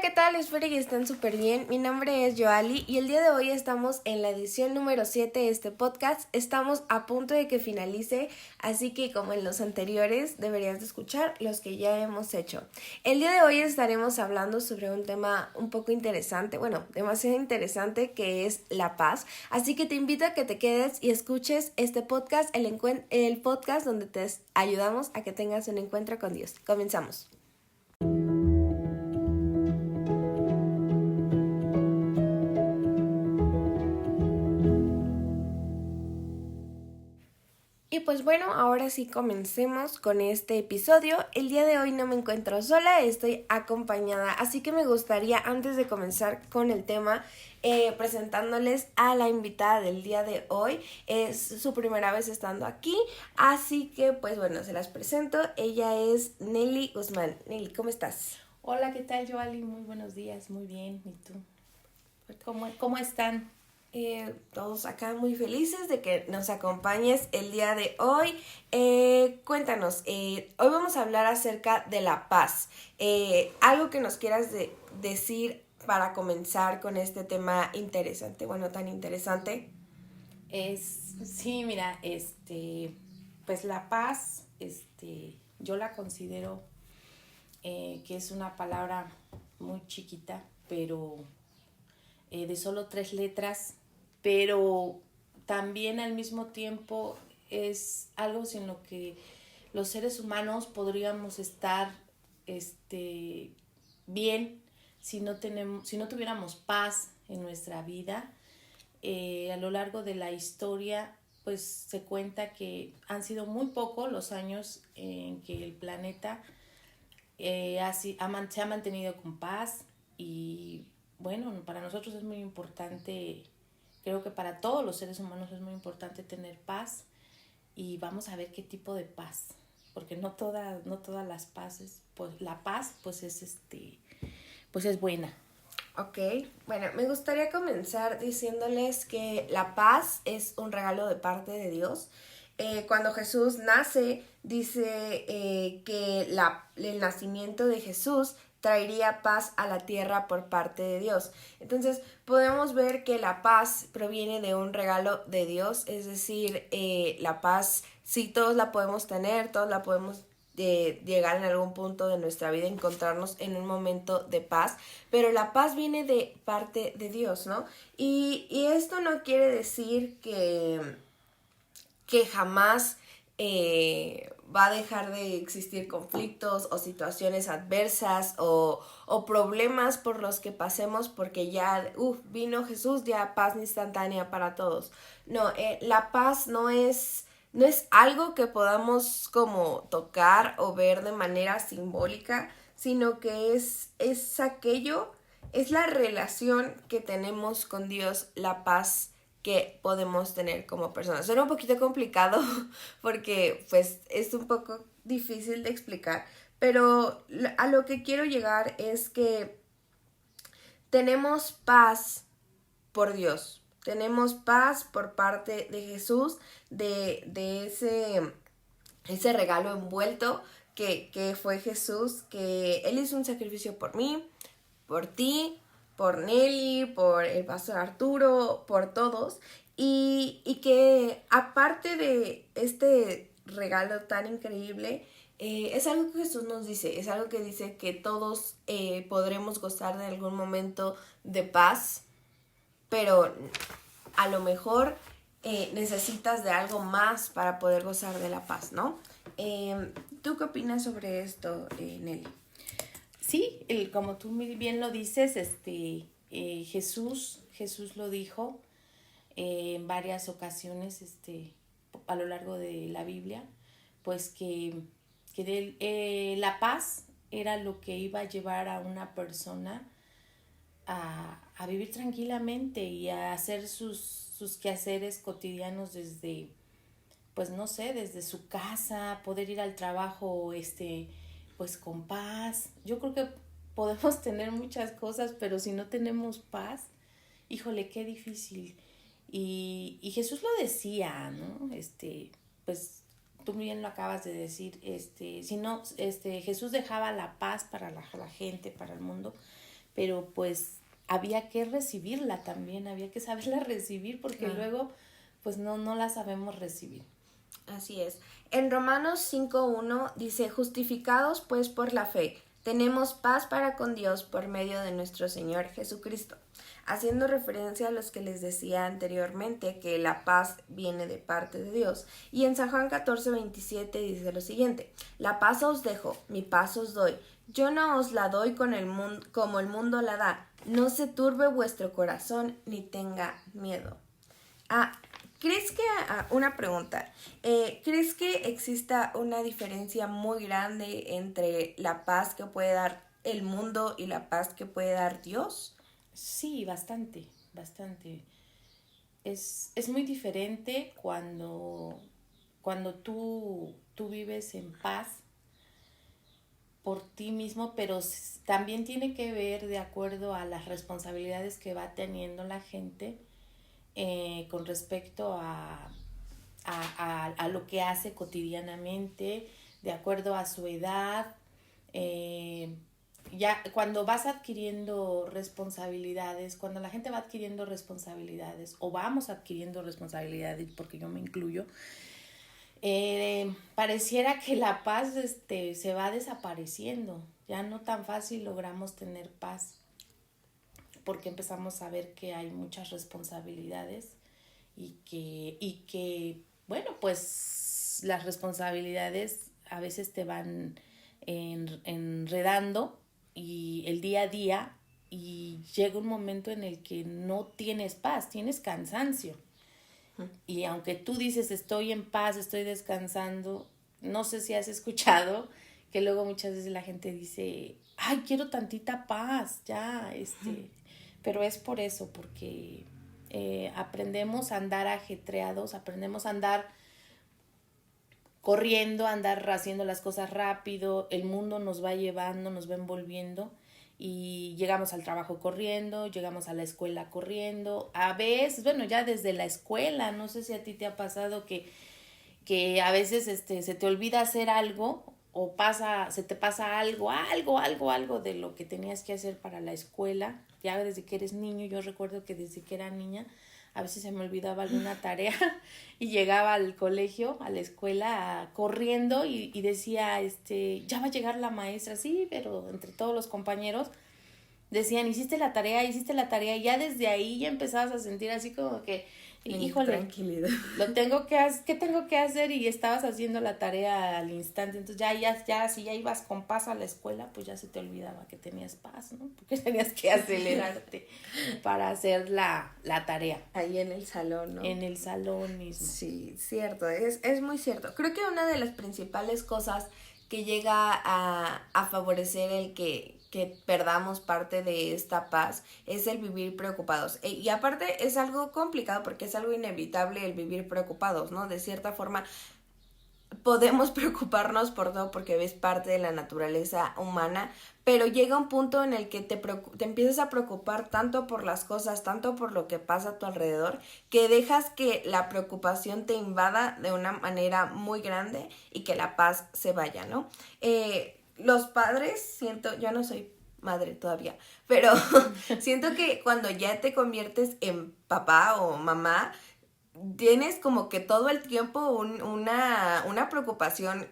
¿qué tal? Espero que estén súper bien. Mi nombre es Joali y el día de hoy estamos en la edición número 7 de este podcast. Estamos a punto de que finalice, así que como en los anteriores deberías de escuchar los que ya hemos hecho. El día de hoy estaremos hablando sobre un tema un poco interesante, demasiado interesante, que es la paz. Así que te invito a que te quedes y escuches este podcast, el podcast donde te ayudamos a que tengas un encuentro con Dios. Comenzamos. Y pues bueno, ahora sí comencemos con este episodio. El día de hoy no me encuentro sola, estoy acompañada, así que me gustaría antes de comenzar con el tema presentándoles a la invitada del día de hoy. Es su primera vez estando aquí, así que pues bueno, se las presento. Ella es Nelly Guzmán. Nelly, ¿cómo estás? Hola, ¿qué tal, Joali? Muy buenos días, muy bien. ¿Y tú? ¿Cómo están? Todos acá muy felices de que nos acompañes el día de hoy. Cuéntanos, hoy vamos a hablar acerca de la paz. Algo que nos quieras decir para comenzar con este tema interesante, tan interesante. Sí, mira, pues la paz, yo la considero que es una palabra muy chiquita, pero de solo 3 letras, pero también al mismo tiempo es algo sin lo que los seres humanos podríamos estar bien si no tuviéramos paz en nuestra vida. A lo largo de la historia, pues se cuenta que han sido muy pocos los años en que el planeta se ha mantenido con paz. Y bueno, para nosotros es muy importante, creo que para todos los seres humanos es muy importante tener paz, y vamos a ver qué tipo de paz, porque no todas las paces, pues la paz pues pues es buena. Ok, bueno, me gustaría comenzar diciéndoles que la paz es un regalo de parte de Dios. Cuando Jesús nace, dice que el nacimiento de Jesús traería paz a la tierra por parte de Dios. Entonces, podemos ver que la paz proviene de un regalo de Dios, es decir, la paz, sí, todos la podemos tener, todos la podemos llegar en algún punto de nuestra vida, encontrarnos en un momento de paz, pero la paz viene de parte de Dios, ¿no? Y esto no quiere decir que jamás va a dejar de existir conflictos o situaciones adversas o problemas por los que pasemos, porque ya vino Jesús, ya paz instantánea para todos. No, la paz no es algo que podamos como tocar o ver de manera simbólica, sino que es aquello, es la relación que tenemos con Dios, la paz que podemos tener como personas. Suena un poquito complicado porque pues es un poco difícil de explicar, pero a lo que quiero llegar es que tenemos paz por Dios, tenemos paz por parte de Jesús, de ese regalo envuelto que fue Jesús, que Él hizo un sacrificio por mí, por ti, por Nelly, por el pastor Arturo, por todos, y que aparte de este regalo tan increíble, es algo que Jesús nos dice, es algo que dice que todos podremos gozar de algún momento de paz, pero a lo mejor necesitas de algo más para poder gozar de la paz, ¿no? ¿Tú qué opinas sobre esto, Nelly? Sí, como tú muy bien lo dices, Jesús lo dijo en varias ocasiones, a lo largo de la Biblia, pues que la paz era lo que iba a llevar a una persona a vivir tranquilamente y a hacer sus quehaceres cotidianos desde, pues no sé, desde su casa, poder ir al trabajo, pues con paz. Yo creo que podemos tener muchas cosas, pero si no tenemos paz, híjole, qué difícil. Y Jesús lo decía, ¿no? Pues tú bien lo acabas de decir, si no, Jesús dejaba la paz para la gente, para el mundo, pero pues había que recibirla también, había que saberla recibir porque luego pues no la sabemos recibir. Así es. En Romanos 5:1 dice, justificados pues por la fe, tenemos paz para con Dios por medio de nuestro Señor Jesucristo. Haciendo referencia a los que les decía anteriormente que la paz viene de parte de Dios. Y en San Juan 14:27 dice lo siguiente, la paz os dejo, mi paz os doy. Yo no os la doy con el mundo, como el mundo la da. No se turbe vuestro corazón ni tenga miedo. ¿Crees que, una pregunta, ¿crees que exista una diferencia muy grande entre la paz que puede dar el mundo y la paz que puede dar Dios? Sí, bastante. Es muy diferente cuando tú vives en paz por ti mismo, pero también tiene que ver de acuerdo a las responsabilidades que va teniendo la gente con respecto a lo que hace cotidianamente, de acuerdo a su edad. Ya cuando vas adquiriendo responsabilidades, cuando la gente va adquiriendo responsabilidades o vamos adquiriendo responsabilidades, porque yo me incluyo, pareciera que la paz se va desapareciendo. Ya no tan fácil logramos tener paz porque empezamos a ver que hay muchas responsabilidades y que bueno, pues las responsabilidades a veces te van enredando y el día a día, y llega un momento en el que no tienes paz, tienes cansancio. Y aunque tú dices estoy en paz, estoy descansando, no sé si has escuchado que luego muchas veces la gente dice, ay, quiero tantita paz, ya, pero es por eso, porque aprendemos a andar ajetreados, aprendemos a andar corriendo, a andar haciendo las cosas rápido, el mundo nos va llevando, nos va envolviendo y llegamos al trabajo corriendo, llegamos a la escuela corriendo, a veces, bueno, ya desde la escuela, no sé si a ti te ha pasado que a veces se te olvida hacer algo o se te pasa algo de lo que tenías que hacer para la escuela, ya desde que eres niño. Yo recuerdo que desde que era niña a veces se me olvidaba alguna tarea y llegaba al colegio, a la escuela, corriendo y decía, ya va a llegar la maestra, sí, pero entre todos los compañeros decían, hiciste la tarea, y ya desde ahí ya empezabas a sentir así como que, híjole, tranquilidad. ¿Qué tengo que hacer? Y estabas haciendo la tarea al instante, entonces ya si ya ibas con paz a la escuela, pues ya se te olvidaba que tenías paz, ¿no? Porque tenías que acelerarte para hacer la tarea. Ahí en el salón, ¿no? En el salón mismo. Sí, cierto, es muy cierto. Creo que una de las principales cosas que llega a favorecer el que perdamos parte de esta paz es el vivir preocupados. Y aparte es algo complicado porque es algo inevitable el vivir preocupados, ¿no? De cierta forma podemos preocuparnos por todo porque es parte de la naturaleza humana, pero llega un punto en el que te empiezas a preocupar tanto por las cosas, tanto por lo que pasa a tu alrededor, que dejas que la preocupación te invada de una manera muy grande y que la paz se vaya, ¿no? Los padres, yo no soy madre todavía, pero siento que cuando ya te conviertes en papá o mamá, tienes como que todo el tiempo una preocupación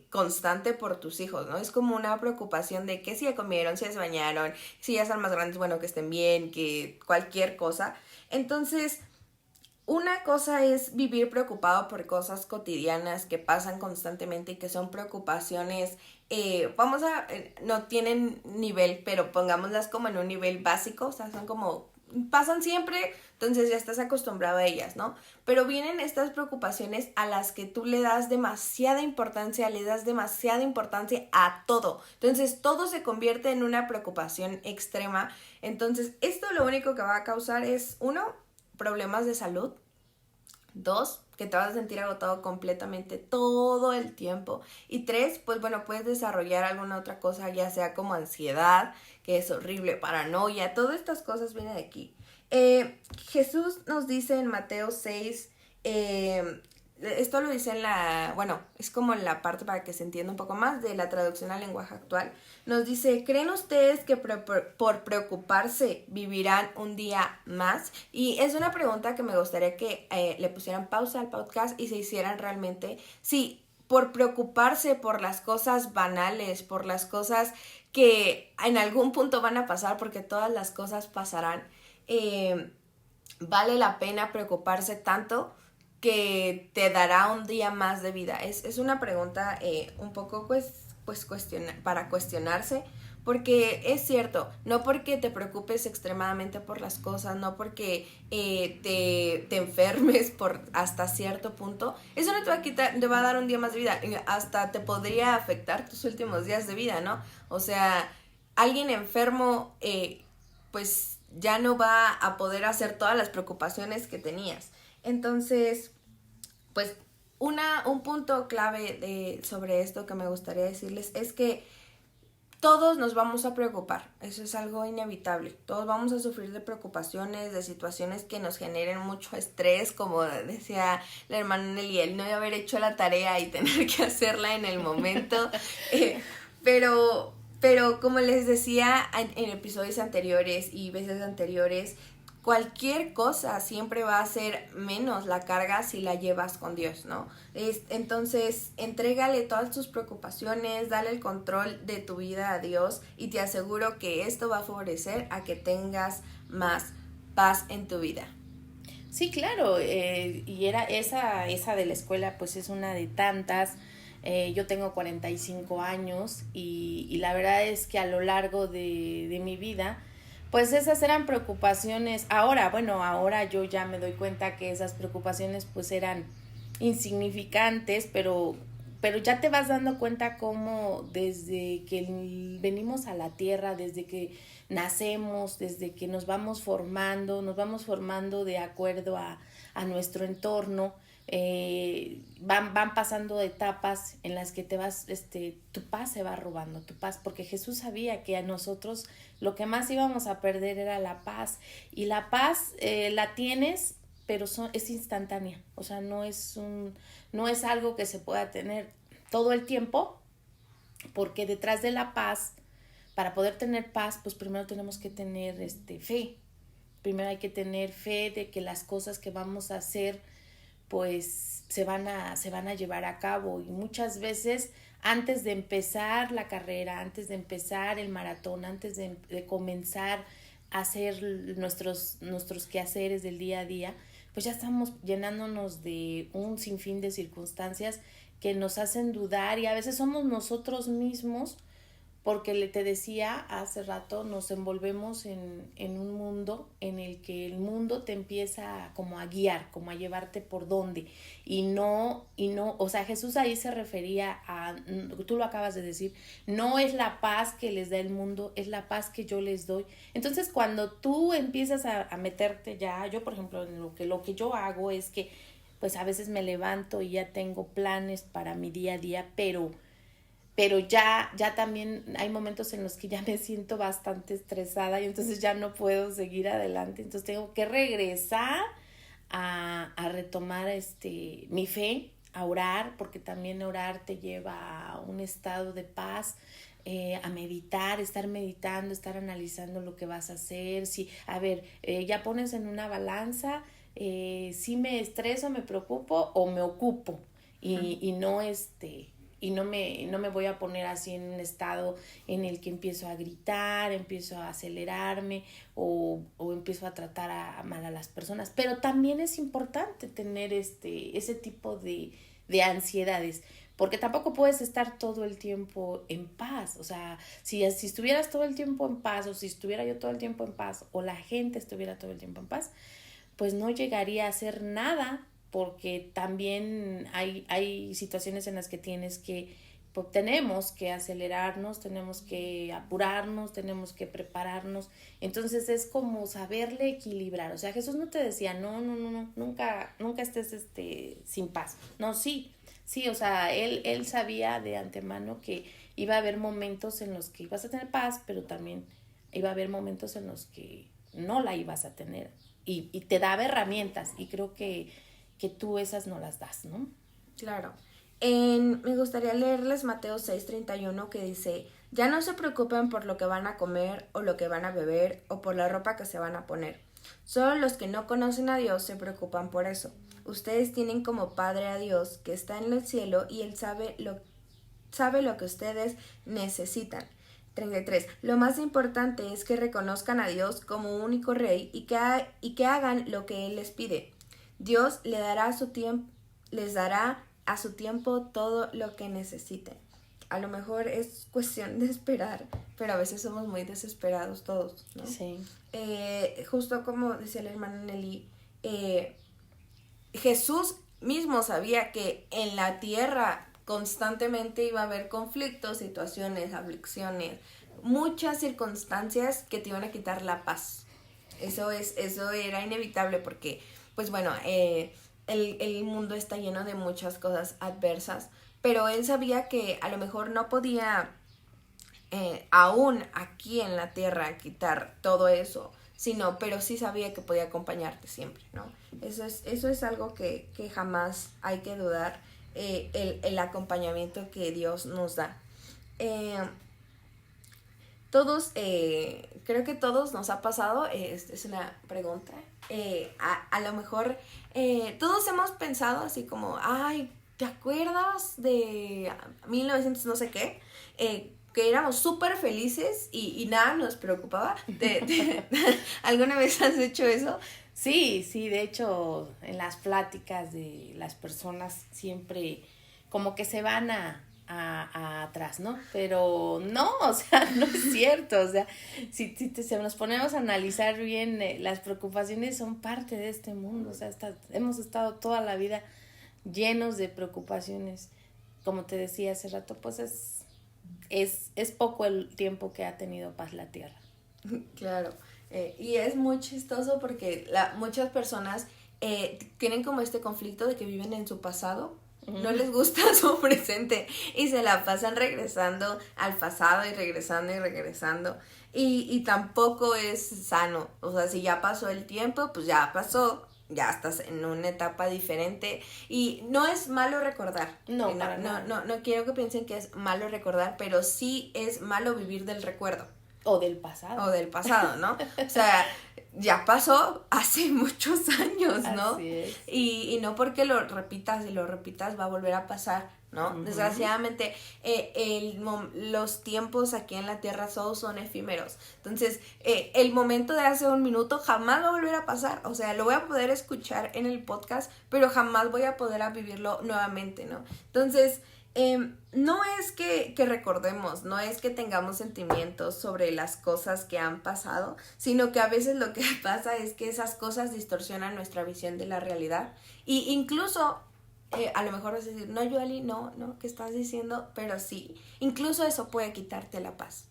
constante por tus hijos, ¿no? Es como una preocupación de que si ya comieron, si ya se bañaron, si ya están más grandes, bueno, que estén bien, que cualquier cosa. Entonces, una cosa es vivir preocupado por cosas cotidianas que pasan constantemente y que son preocupaciones, no tienen nivel, pero pongámoslas como en un nivel básico, o sea, son como, pasan siempre, entonces ya estás acostumbrado a ellas, ¿no? Pero vienen estas preocupaciones a las que tú le das demasiada importancia a todo. Entonces todo se convierte en una preocupación extrema. Entonces esto lo único que va a causar es, 1, problemas de salud. 2, que te vas a sentir agotado completamente todo el tiempo. Y 3, pues bueno, puedes desarrollar alguna otra cosa, ya sea como ansiedad, que es horrible, paranoia, todas estas cosas vienen de aquí. Jesús nos dice en Mateo 6, esto lo dice bueno, es como la parte para que se entienda un poco más de la traducción al lenguaje actual. Nos dice, ¿creen ustedes que por preocuparse vivirán un día más? Y es una pregunta que me gustaría que le pusieran pausa al podcast y se hicieran realmente, sí, por preocuparse por las cosas banales, por las cosas que en algún punto van a pasar, porque todas las cosas pasarán, vale la pena preocuparse tanto que te dará un día más de vida. Es una pregunta un poco para cuestionarse, porque es cierto, no porque te preocupes extremadamente por las cosas, no porque te enfermes por hasta cierto punto, eso no te va a quitar, te va a dar un día más de vida, hasta te podría afectar tus últimos días de vida, ¿no? O sea, alguien enfermo, pues ya no va a poder hacer todas las preocupaciones que tenías. Entonces, pues un punto clave sobre esto que me gustaría decirles es que todos nos vamos a preocupar, eso es algo inevitable, todos vamos a sufrir de preocupaciones, de situaciones que nos generen mucho estrés, como decía la hermana Nelly, el no haber hecho la tarea y tener que hacerla en el momento, pero como les decía en episodios anteriores y veces anteriores, cualquier cosa siempre va a ser menos la carga si la llevas con Dios, ¿no? Entonces, entrégale todas tus preocupaciones, dale el control de tu vida a Dios y te aseguro que esto va a favorecer a que tengas más paz en tu vida. Sí, claro, y era esa de la escuela, pues es una de tantas. Yo tengo 45 años y la verdad es que a lo largo de mi vida, pues esas eran preocupaciones. Ahora yo ya me doy cuenta que esas preocupaciones pues eran insignificantes, pero ya te vas dando cuenta cómo desde que venimos a la tierra, desde que nacemos, desde que nos vamos formando de acuerdo a nuestro entorno, van pasando etapas en las que tu paz se va robando, tu paz, porque Jesús sabía que a nosotros lo que más íbamos a perder era la paz, y la paz la tienes, pero es instantánea, o sea, no es algo que se pueda tener todo el tiempo, porque detrás de la paz, para poder tener paz, pues primero tenemos que tener fe. Primero hay que tener fe de que las cosas que vamos a hacer pues se van a llevar a cabo, y muchas veces antes de empezar la carrera, antes de empezar el maratón, antes de comenzar a hacer nuestros quehaceres del día a día, pues ya estamos llenándonos de un sinfín de circunstancias que nos hacen dudar, y a veces somos nosotros mismos, porque te decía hace rato, nos envolvemos en un mundo en el que el mundo te empieza como a guiar, como a llevarte por donde, y no, o sea, Jesús ahí se refería a, tú lo acabas de decir, no es la paz que les da el mundo, es la paz que yo les doy. Entonces, cuando tú empiezas a meterte ya, yo por ejemplo, en lo que yo hago es que, pues a veces me levanto y ya tengo planes para mi día a día, pero ya también hay momentos en los que ya me siento bastante estresada y entonces ya no puedo seguir adelante, entonces tengo que regresar a retomar mi fe, a orar, porque también orar te lleva a un estado de paz, a meditar, estar meditando, estar analizando lo que vas a hacer, si, a ver, ya pones en una balanza, si me estreso, me preocupo o me ocupo, y no me voy a poner así en un estado en el que empiezo a gritar, empiezo a acelerarme o empiezo a tratar mal a las personas. Pero también es importante tener ese tipo de ansiedades, porque tampoco puedes estar todo el tiempo en paz. O sea, si estuvieras todo el tiempo en paz, o si estuviera yo todo el tiempo en paz, o la gente estuviera todo el tiempo en paz, pues no llegaría a hacer nada, porque también hay situaciones en las que tenemos que acelerarnos, tenemos que apurarnos, tenemos que prepararnos. Entonces es como saberle equilibrar. O sea, Jesús no te decía, no, nunca estés sin paz. No, sí, o sea, él sabía de antemano que iba a haber momentos en los que ibas a tener paz, pero también iba a haber momentos en los que no la ibas a tener. Y te daba herramientas, y creo que que tú esas no las das, ¿no? Claro. Me gustaría leerles Mateo 6:31 que dice, ya no se preocupen por lo que van a comer o lo que van a beber o por la ropa que se van a poner. Solo los que no conocen a Dios se preocupan por eso. Ustedes tienen como Padre a Dios que está en el cielo y Él sabe lo que ustedes necesitan. 33. Lo más importante es que reconozcan a Dios como único Rey y que hagan lo que Él les pide. Dios les dará a su tiempo todo lo que necesiten. A lo mejor es cuestión de esperar, pero a veces somos muy desesperados todos, ¿no? Sí. Justo como decía el hermano Nelly, Jesús mismo sabía que en la tierra constantemente iba a haber conflictos, situaciones, aflicciones, muchas circunstancias que te iban a quitar la paz. Eso era inevitable porque, pues bueno, el mundo está lleno de muchas cosas adversas, pero él sabía que a lo mejor no podía aún aquí en la tierra quitar todo eso, pero sí sabía que podía acompañarte siempre, ¿no? Eso es algo que jamás hay que dudar, el acompañamiento que Dios nos da. Creo que todos nos ha pasado, es una pregunta, a lo mejor todos hemos pensado así como, ay, ¿te acuerdas de 1900 no sé qué? Que éramos súper felices y nada nos preocupaba. ¿Alguna vez has hecho eso? Sí, de hecho, en las pláticas de las personas siempre como que se van a atrás, ¿no? Pero no, o sea, no es cierto, o sea, si nos ponemos a analizar bien, las preocupaciones son parte de este mundo, o sea, hemos estado toda la vida llenos de preocupaciones. Como te decía hace rato, pues es poco el tiempo que ha tenido paz la tierra. Claro, y es muy chistoso porque muchas personas tienen como este conflicto de que viven en su pasado, no les gusta su presente y se la pasan regresando al pasado y regresando y tampoco es sano. O sea, si ya pasó el tiempo, pues ya pasó, ya estás en una etapa diferente y no es malo recordar. No, no quiero que piensen que es malo recordar, pero sí es malo vivir del recuerdo. O del pasado, ¿no? O sea, ya pasó hace muchos años, ¿no? Así es. Y no porque lo repitas va a volver a pasar, ¿no? Uh-huh. Desgraciadamente, los tiempos aquí en la tierra todos son efímeros. Entonces, el momento de hace un minuto jamás va a volver a pasar. O sea, lo voy a poder escuchar en el podcast, pero jamás voy a poder vivirlo nuevamente, ¿no? Entonces, no es que recordemos, no es que tengamos sentimientos sobre las cosas que han pasado, sino que a veces lo que pasa es que esas cosas distorsionan nuestra visión de la realidad. Y incluso, a lo mejor vas a decir, no, Yoeli, no, ¿qué estás diciendo? Pero sí, incluso eso puede quitarte la paz.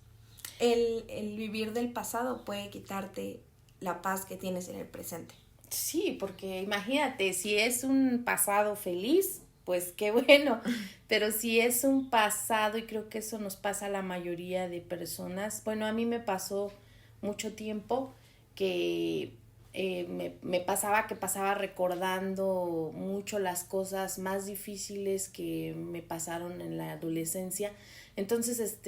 El vivir del pasado puede quitarte la paz que tienes en el presente. Sí, porque imagínate, si es un pasado feliz, pues qué bueno, pero si es un pasado, y creo que eso nos pasa a la mayoría de personas, bueno, a mí me pasó mucho tiempo que me pasaba recordando mucho las cosas más difíciles que me pasaron en la adolescencia. Entonces,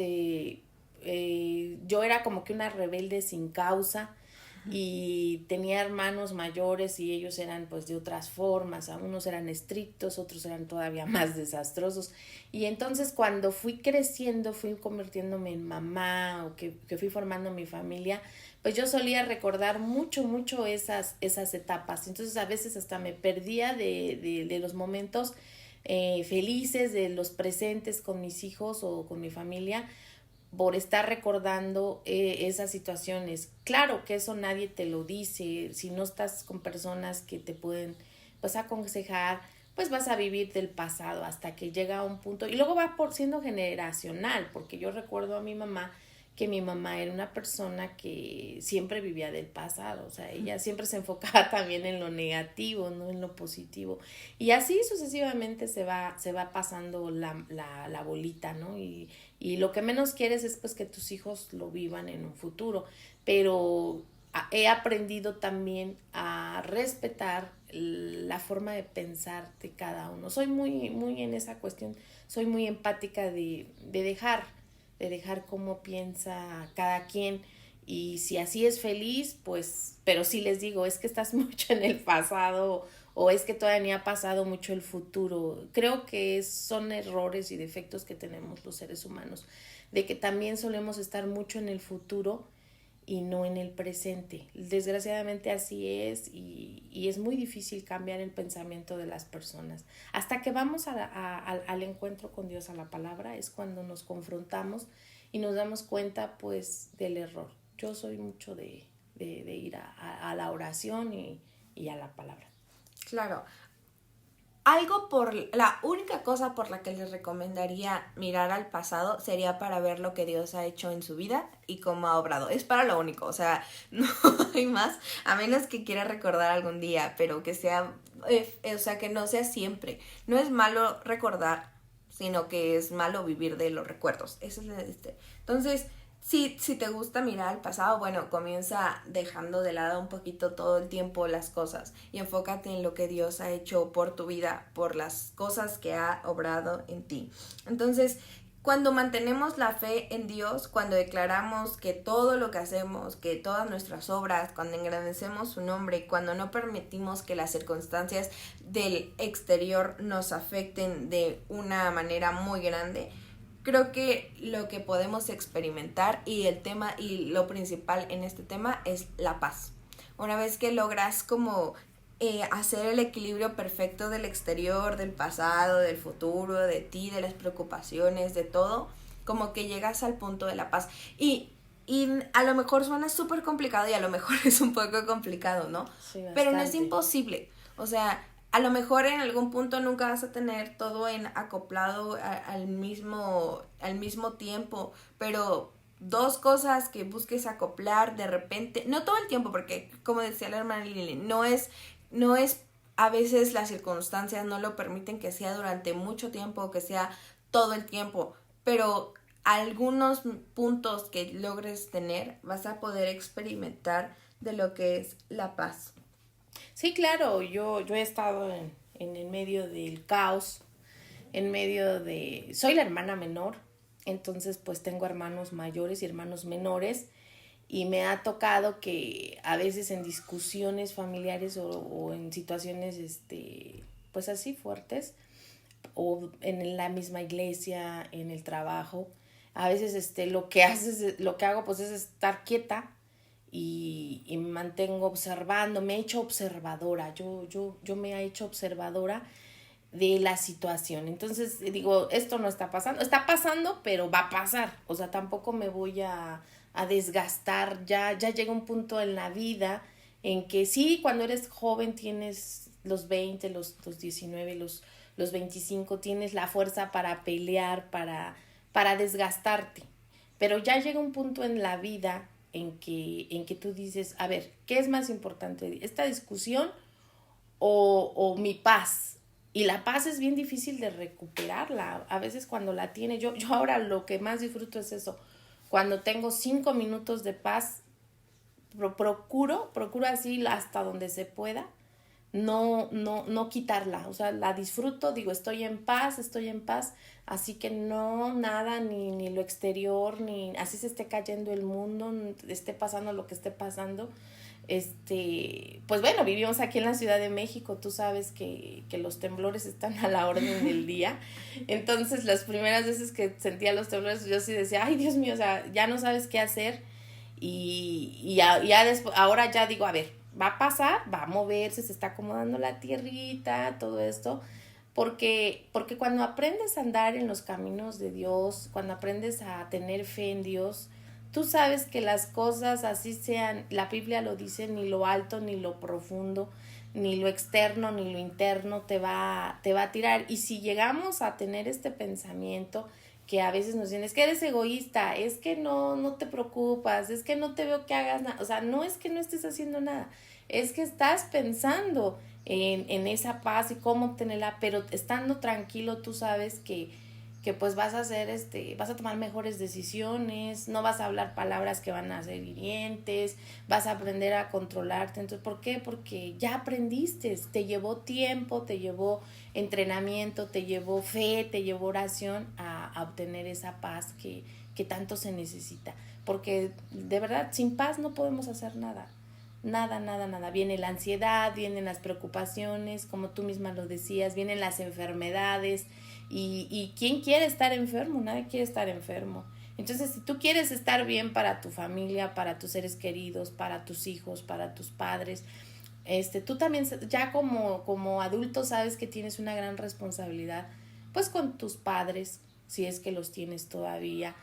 yo era como que una rebelde sin causa, y tenía hermanos mayores y ellos eran pues de otras formas, unos eran estrictos, otros eran todavía más desastrosos, y entonces cuando fui creciendo, fui convirtiéndome en mamá o que fui formando mi familia, pues yo solía recordar mucho esas etapas. Entonces a veces hasta me perdía de los momentos felices, de los presentes con mis hijos o con mi familia, por estar recordando esas situaciones. Claro que eso nadie te lo dice, si no estás con personas que te pueden pues aconsejar, pues vas a vivir del pasado hasta que llega a un punto, y luego va siendo generacional, porque yo recuerdo a mi mamá, que mi mamá era una persona que siempre vivía del pasado, o sea, ella siempre se enfocaba también en lo negativo, no en lo positivo, y así sucesivamente se va pasando la bolita, ¿no? Y lo que menos quieres es pues que tus hijos lo vivan en un futuro, pero he aprendido también a respetar la forma de pensar de cada uno. Soy muy en esa cuestión, soy muy empática de dejar cómo piensa cada quien, y si así es feliz, pues, pero sí les digo, es que estás mucho en el pasado, o es que todavía ni ha pasado mucho el futuro. Creo que son errores y defectos que tenemos los seres humanos, de que también solemos estar mucho en el futuro y no en el presente. Desgraciadamente así es, y es muy difícil cambiar el pensamiento de las personas. Hasta que vamos al encuentro con Dios, a la palabra, es cuando nos confrontamos y nos damos cuenta pues del error. Yo soy mucho de ir a la oración y a la palabra. Claro. La única cosa por la que les recomendaría mirar al pasado sería para ver lo que Dios ha hecho en su vida y cómo ha obrado. Es para lo único, o sea, no hay más, a menos que quiera recordar algún día, pero que sea, o sea, que no sea siempre. No es malo recordar, sino que es malo vivir de los recuerdos. Eso es Entonces, si te gusta mirar al pasado, bueno, comienza dejando de lado un poquito todo el tiempo las cosas y enfócate en lo que Dios ha hecho por tu vida, por las cosas que ha obrado en ti. Entonces, cuando mantenemos la fe en Dios, cuando declaramos que todo lo que hacemos, que todas nuestras obras, cuando engrandecemos su nombre, cuando no permitimos que las circunstancias del exterior nos afecten de una manera muy grande, creo que lo que podemos experimentar y el tema y lo principal en este tema es la paz. Una vez que logras como hacer el equilibrio perfecto del exterior, del pasado, del futuro, de ti, de las preocupaciones, de todo, como que llegas al punto de la paz. Y a lo mejor suena súper complicado y a lo mejor es un poco complicado, ¿no? Sí, pero no es imposible. O sea, a lo mejor en algún punto nunca vas a tener todo acoplado al mismo tiempo, pero dos cosas que busques acoplar de repente, no todo el tiempo, porque como decía la hermana Lili, no es a veces las circunstancias no lo permiten que sea durante mucho tiempo, que sea todo el tiempo, pero algunos puntos que logres tener vas a poder experimentar de lo que es la paz. Sí, claro, yo he estado en el medio del caos, en medio de... Soy la hermana menor, entonces pues tengo hermanos mayores y hermanos menores, y me ha tocado que a veces en discusiones familiares o en situaciones pues así fuertes, o en la misma iglesia, en el trabajo, a veces lo que hago pues es estar quieta y me mantengo observando. Me he hecho observadora, yo me he hecho observadora de la situación. Entonces digo, esto no está pasando, pero va a pasar. O sea, tampoco me voy a desgastar. Ya llega un punto en la vida en que sí, cuando eres joven tienes los 20, los 19, los 25, tienes la fuerza para pelear, para desgastarte. Pero ya llega un punto en la vida en que tú dices, a ver, ¿qué es más importante? ¿Esta discusión o mi paz? Y la paz es bien difícil de recuperarla. A veces cuando la tiene, yo ahora lo que más disfruto es eso. Cuando tengo 5 minutos de paz, procuro así hasta donde se pueda, no quitarla. O sea, la disfruto, digo, estoy en paz, así que no, nada, ni lo exterior, ni así se esté cayendo el mundo, esté pasando lo que esté pasando. Pues bueno, vivimos aquí en la Ciudad de México, tú sabes que los temblores están a la orden del día. Entonces las primeras veces que sentía los temblores, yo sí decía, ay Dios mío, o sea, ya no sabes qué hacer, y ya después, ahora ya digo, a ver, va a pasar, va a moverse, se está acomodando la tierrita, todo esto, porque cuando aprendes a andar en los caminos de Dios, cuando aprendes a tener fe en Dios, tú sabes que las cosas así sean, la Biblia lo dice, ni lo alto, ni lo profundo, ni lo externo, ni lo interno te va a tirar. Y si llegamos a tener este pensamiento que a veces nos dicen, es que eres egoísta, es que no te preocupas, es que no te veo que hagas nada, o sea, no es que no estés haciendo nada, es que estás pensando en esa paz y cómo obtenerla, pero estando tranquilo tú sabes que que pues vas a hacer vas a tomar mejores decisiones, no vas a hablar palabras que van a ser hirientes, vas a aprender a controlarte. Entonces, ¿por qué? Porque ya aprendiste, te llevó tiempo, te llevó entrenamiento, te llevó fe, te llevó oración a obtener esa paz que tanto se necesita. Porque de verdad, sin paz no podemos hacer nada. Nada, nada, nada. Viene la ansiedad, vienen las preocupaciones, como tú misma lo decías, vienen las enfermedades. Y ¿quién quiere estar enfermo? Nadie quiere estar enfermo. Entonces, si tú quieres estar bien para tu familia, para tus seres queridos, para tus hijos, para tus padres, tú también ya como adulto sabes que tienes una gran responsabilidad, pues con tus padres, si es que los tienes todavía.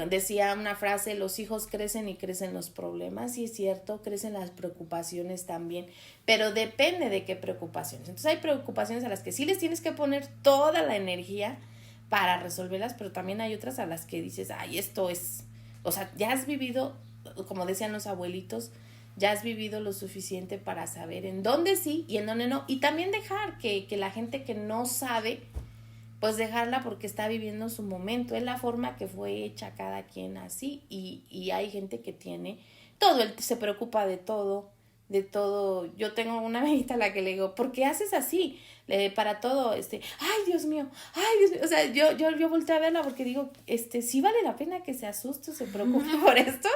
Decía una frase, los hijos crecen y crecen los problemas, y es cierto, crecen las preocupaciones también, pero depende de qué preocupaciones. Entonces hay preocupaciones a las que sí les tienes que poner toda la energía para resolverlas, pero también hay otras a las que dices, ay, esto es, o sea, ya has vivido, como decían los abuelitos, ya has vivido lo suficiente para saber en dónde sí y en dónde no, y también dejar que la gente que no sabe, pues dejarla porque está viviendo su momento, es la forma que fue hecha cada quien así, y hay gente que tiene todo, se preocupa de todo. Yo tengo una amiguita a la que le digo, ¿por qué haces así? Para todo, ay Dios mío, o sea, yo volteo a verla porque digo, ¿sí vale la pena que se asuste o se preocupe por esto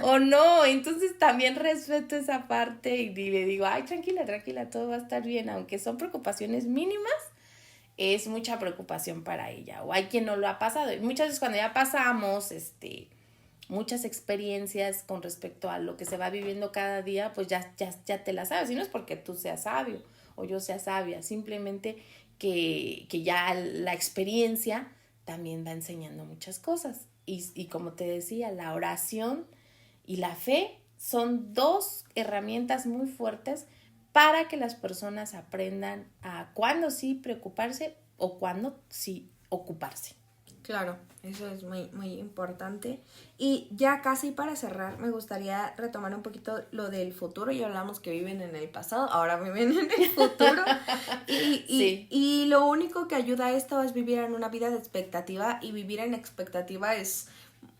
o no? Entonces también respeto esa parte y le digo, ay, tranquila, todo va a estar bien, aunque son preocupaciones mínimas, es mucha preocupación para ella, o hay quien no lo ha pasado. Y muchas veces cuando ya pasamos muchas experiencias con respecto a lo que se va viviendo cada día, pues ya te la sabes, y no es porque tú seas sabio o yo sea sabia, simplemente que ya la experiencia también va enseñando muchas cosas. Y como te decía, la oración y la fe son dos herramientas muy fuertes para que las personas aprendan a cuándo sí preocuparse o cuándo sí ocuparse. Claro, eso es muy, muy importante. Y ya casi para cerrar, me gustaría retomar un poquito lo del futuro. Ya hablamos que viven en el pasado, ahora viven en el futuro. Sí. Y lo único que ayuda a esto es vivir en una vida de expectativa, y vivir en expectativa es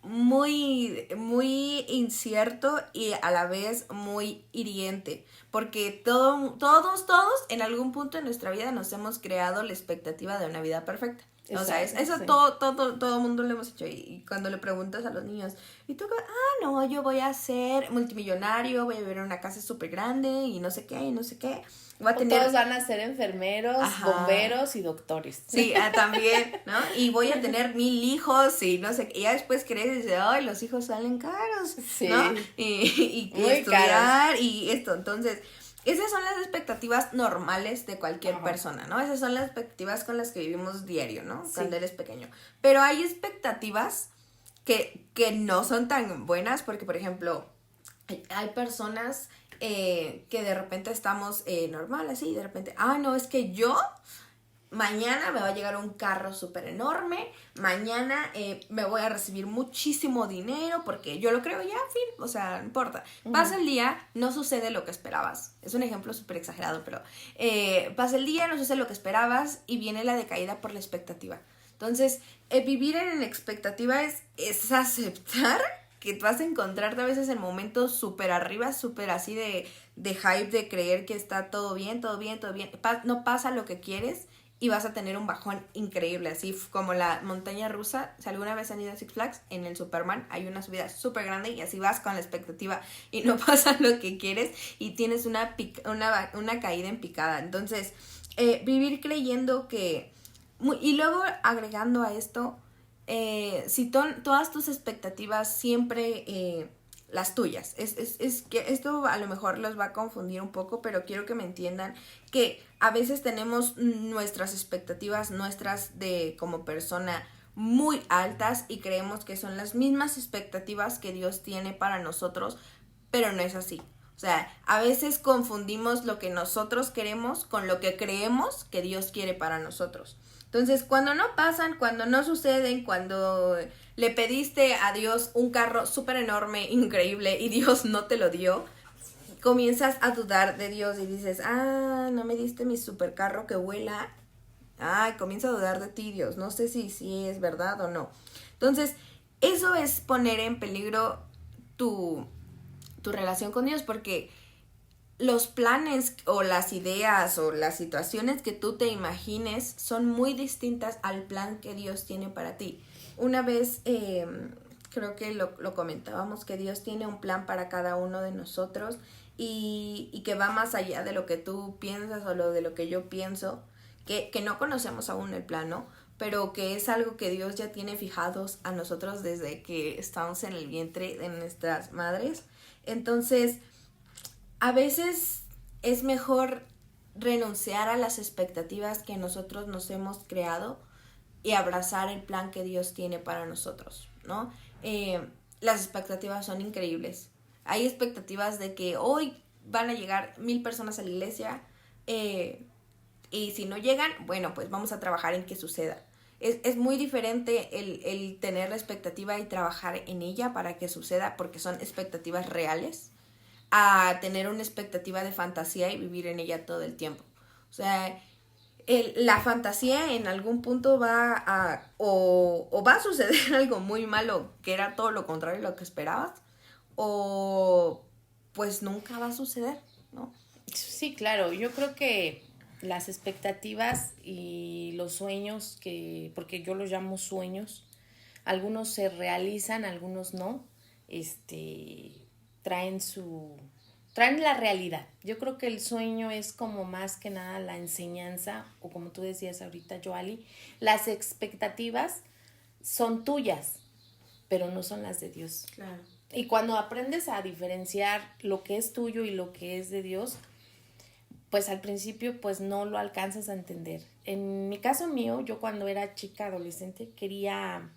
muy, muy incierto y a la vez muy hiriente, porque todos en algún punto de nuestra vida nos hemos creado la expectativa de una vida perfecta. O sea, eso sí. todo mundo lo hemos hecho, y cuando le preguntas a los niños, ¿y tú? No, yo voy a ser multimillonario, voy a vivir en una casa súper grande y no sé qué, Todos van a ser enfermeros, bomberos y doctores. Sí, también, ¿no? Y voy a tener 1000 hijos y no sé qué. Y ya después crees y dices, ay, los hijos salen caros, sí, ¿no? Y estudiar caros. Y esto, entonces, esas son las expectativas normales de cualquier persona, ¿no? Esas son las expectativas con las que vivimos diario, ¿no? Sí. Cuando eres pequeño. Pero hay expectativas que no son tan buenas, porque, por ejemplo, hay personas que de repente estamos normal, así, y de repente, no, es que yo mañana me va a llegar un carro súper enorme, mañana me voy a recibir muchísimo dinero, porque yo lo creo ya, fin, o sea, no importa. Pasa el día, no sucede lo que esperabas. Es un ejemplo súper exagerado, pero pasa el día, no sucede lo que esperabas, y viene la decaída por la expectativa. Entonces, vivir en expectativa es aceptar que vas a encontrarte a veces en momentos súper arriba, súper así de hype, de creer que está todo bien, no pasa lo que quieres y vas a tener un bajón increíble, así como la montaña rusa. Si alguna vez han ido a Six Flags, en el Superman hay una subida súper grande y así vas con la expectativa y no pasa lo que quieres y tienes una caída en picada. Entonces, vivir creyendo que... Y luego agregando a esto, si todas tus expectativas siempre las tuyas, es que esto a lo mejor los va a confundir un poco, pero quiero que me entiendan que a veces tenemos nuestras expectativas nuestras de como persona muy altas y creemos que son las mismas expectativas que Dios tiene para nosotros, pero no es así. O sea, a veces confundimos lo que nosotros queremos con lo que creemos que Dios quiere para nosotros. Entonces, cuando no pasan, cuando no suceden, cuando le pediste a Dios un carro súper enorme, increíble, y Dios no te lo dio, comienzas a dudar de Dios y dices, no me diste mi super carro que vuela, ay, comienzo a dudar de ti, Dios, no sé si es verdad o no. Entonces, eso es poner en peligro tu relación con Dios, porque los planes o las ideas o las situaciones que tú te imagines son muy distintas al plan que Dios tiene para ti. Una vez, creo que lo comentábamos, que Dios tiene un plan para cada uno de nosotros y que va más allá de lo que tú piensas o de lo que yo pienso, que no conocemos aún el plan, ¿no? Pero que es algo que Dios ya tiene fijados a nosotros desde que estamos en el vientre de nuestras madres. Entonces, a veces es mejor renunciar a las expectativas que nosotros nos hemos creado y abrazar el plan que Dios tiene para nosotros, ¿no? Las expectativas son increíbles. Hay expectativas de que hoy van a llegar 1000 personas a la iglesia, y si no llegan, bueno, pues vamos a trabajar en que suceda. Es muy diferente el tener la expectativa y trabajar en ella para que suceda, porque son expectativas reales, a tener una expectativa de fantasía y vivir en ella todo el tiempo. O sea, la fantasía en algún punto va a, o va a suceder algo muy malo, que era todo lo contrario de lo que esperabas, o pues nunca va a suceder, ¿no? Sí, claro, yo creo que las expectativas y los sueños, porque yo los llamo sueños, algunos se realizan, algunos no, este, traen traen la realidad. Yo creo que el sueño es como más que nada la enseñanza, o como tú decías ahorita, Joali, las expectativas son tuyas, pero no son las de Dios. Claro. Y cuando aprendes a diferenciar lo que es tuyo y lo que es de Dios, pues al principio pues no lo alcanzas a entender. En mi caso mío, yo cuando era chica adolescente quería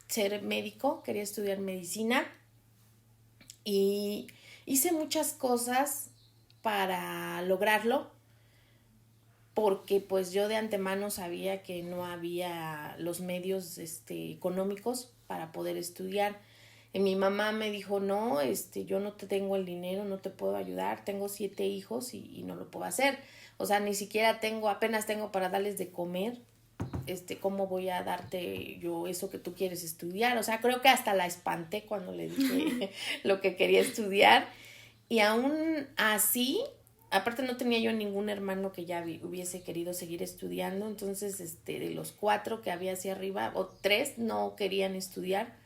ser médico, quería estudiar medicina y hice muchas cosas para lograrlo, porque pues yo de antemano sabía que no había los medios económicos para poder estudiar. Y mi mamá me dijo, no, yo no te tengo el dinero, no te puedo ayudar, tengo 7 hijos y no lo puedo hacer. O sea, ni siquiera apenas tengo para darles de comer. ¿Cómo voy a darte yo eso que tú quieres estudiar? O sea, creo que hasta la espanté cuando le dije lo que quería estudiar. Y aún así, aparte no tenía yo ningún hermano que ya hubiese querido seguir estudiando, entonces de los 4 que había hacia arriba, o 3 no querían estudiar,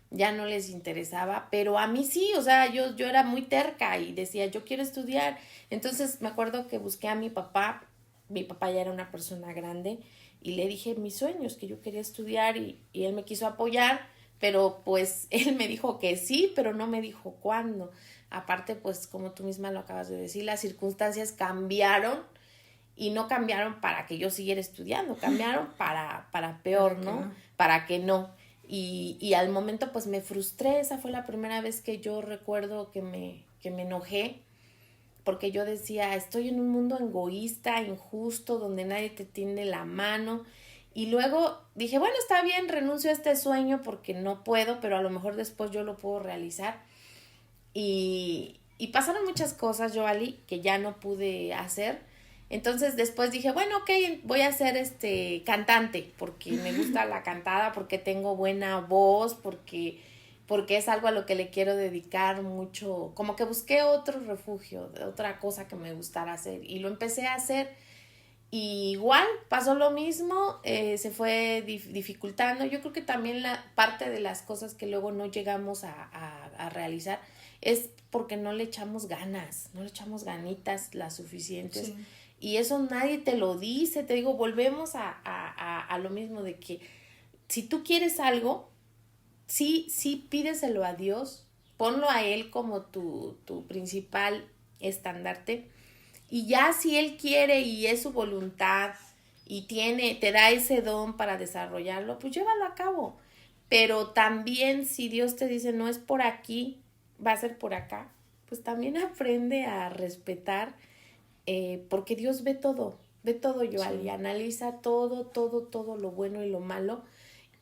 ya no les interesaba, pero a mí sí, o sea, yo era muy terca y decía, yo quiero estudiar. Entonces me acuerdo que busqué a mi papá ya era una persona grande, y le dije mis sueños, que yo quería estudiar, y él me quiso apoyar, pero pues él me dijo que sí, pero no me dijo cuándo. Aparte, pues como tú misma lo acabas de decir, las circunstancias cambiaron y no cambiaron para que yo siguiera estudiando, cambiaron para peor, ¿no? Para que no. Y al momento pues me frustré, esa fue la primera vez que yo recuerdo que me enojé, porque yo decía, estoy en un mundo egoísta, injusto, donde nadie te tiende la mano. Y luego dije, bueno, está bien, renuncio a este sueño porque no puedo, pero a lo mejor después yo lo puedo realizar. Y pasaron muchas cosas, Joali, que ya no pude hacer. Entonces después dije, bueno, ok, voy a ser cantante, porque me gusta la cantada, porque tengo buena voz, porque es algo a lo que le quiero dedicar mucho. Como que busqué otro refugio, otra cosa que me gustara hacer, y lo empecé a hacer. Y igual pasó lo mismo, se fue dificultando. Yo creo que también la parte de las cosas que luego no llegamos a realizar es porque no le echamos ganas, no le echamos ganitas las suficientes. Sí. Y eso nadie te lo dice. Te digo, volvemos a lo mismo, de que si tú quieres algo, sí pídeselo a Dios, ponlo a Él como tu principal estandarte. Y ya si Él quiere y es su voluntad y te da ese don para desarrollarlo, pues llévalo a cabo. Pero también si Dios te dice, no es por aquí, va a ser por acá, pues también aprende a respetar, porque Dios ve todo, Joali, sí. Analiza todo lo bueno y lo malo,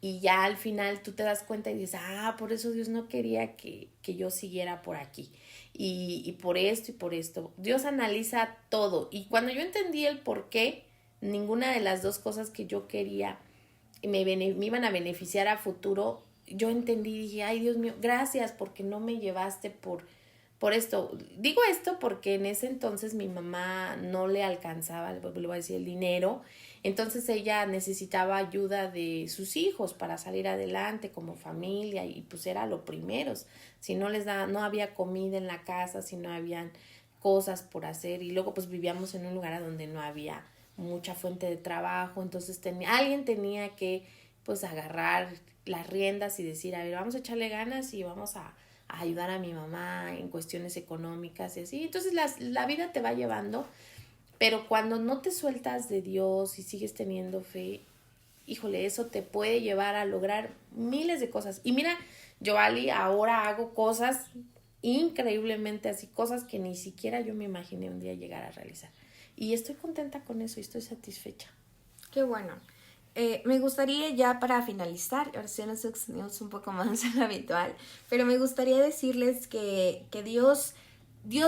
y ya al final tú te das cuenta y dices, por eso Dios no quería que yo siguiera por aquí. Y por esto y por esto. Dios analiza todo. Y cuando yo entendí el por qué, ninguna de las dos cosas que yo quería me iban a beneficiar a futuro. Yo entendí, dije, ay Dios mío, gracias porque no me llevaste por esto. Digo esto porque en ese entonces mi mamá no le alcanzaba, le voy a decir, el dinero. Entonces ella necesitaba ayuda de sus hijos para salir adelante como familia y pues era lo primero. Si no no había comida en la casa, si no habían cosas por hacer y luego pues vivíamos en un lugar donde no había mucha fuente de trabajo, entonces alguien tenía que pues agarrar las riendas y decir, a ver, vamos a echarle ganas y vamos a ayudar a mi mamá en cuestiones económicas y así. Entonces la vida te va llevando, pero cuando no te sueltas de Dios y sigues teniendo fe, híjole, eso te puede llevar a lograr miles de cosas. Y mira, Joali, ahora hago cosas increíblemente así, cosas que ni siquiera yo me imaginé un día llegar a realizar. Y estoy contenta con eso y estoy satisfecha. Qué bueno. Me gustaría ya para finalizar, ahora sí nos extendimos un poco más de lo habitual, pero me gustaría decirles que Dios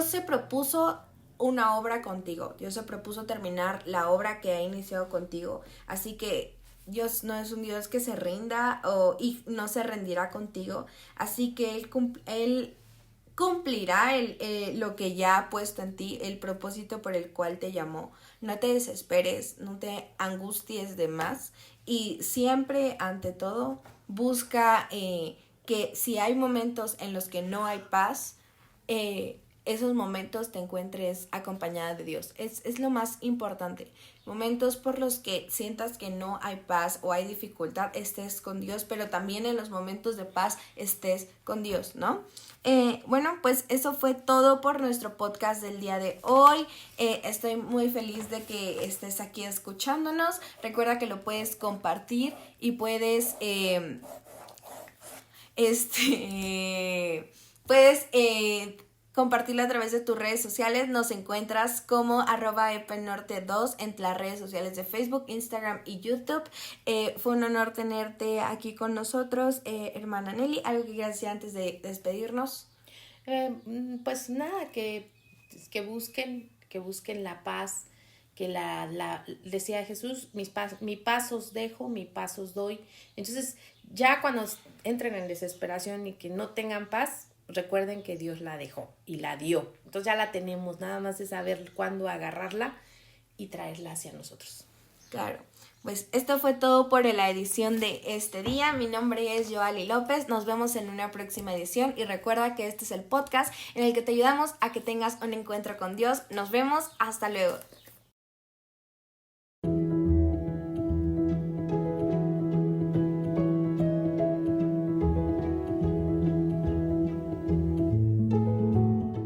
se propuso una obra contigo, Dios se propuso terminar la obra que ha iniciado contigo, así que Dios no es un Dios que se rinda y no se rendirá contigo, así que Él cumplirá lo que ya ha puesto en ti, el propósito por el cual te llamó. No te desesperes, no te angusties de más y siempre, ante todo, busca que si hay momentos en los que no hay paz, esos momentos te encuentres acompañada de Dios. Es lo más importante. Momentos por los que sientas que no hay paz o hay dificultad, estés con Dios, pero también en los momentos de paz estés con Dios, ¿no? Bueno, pues eso fue todo por nuestro podcast del día de hoy. Estoy muy feliz de que estés aquí escuchándonos. Recuerda que lo puedes compartir y puedes compartirlo a través de tus redes sociales. Nos encuentras como @epenorte2 en las redes sociales de Facebook, Instagram y YouTube. Fue un honor tenerte aquí con nosotros, hermana Nelly. ¿Algo que quieras decir antes de despedirnos? Pues nada, que busquen la paz, que decía Jesús, mi pasos dejo, mi pasos doy. Entonces, ya cuando entren en desesperación y que no tengan paz, recuerden que Dios la dejó y la dio. Entonces ya la tenemos, nada más de saber cuándo agarrarla y traerla hacia nosotros. Claro. Pues esto fue todo por la edición de este día. Mi nombre es Joali López. Nos vemos en una próxima edición y recuerda que este es el podcast en el que te ayudamos a que tengas un encuentro con Dios. Nos vemos. Hasta luego.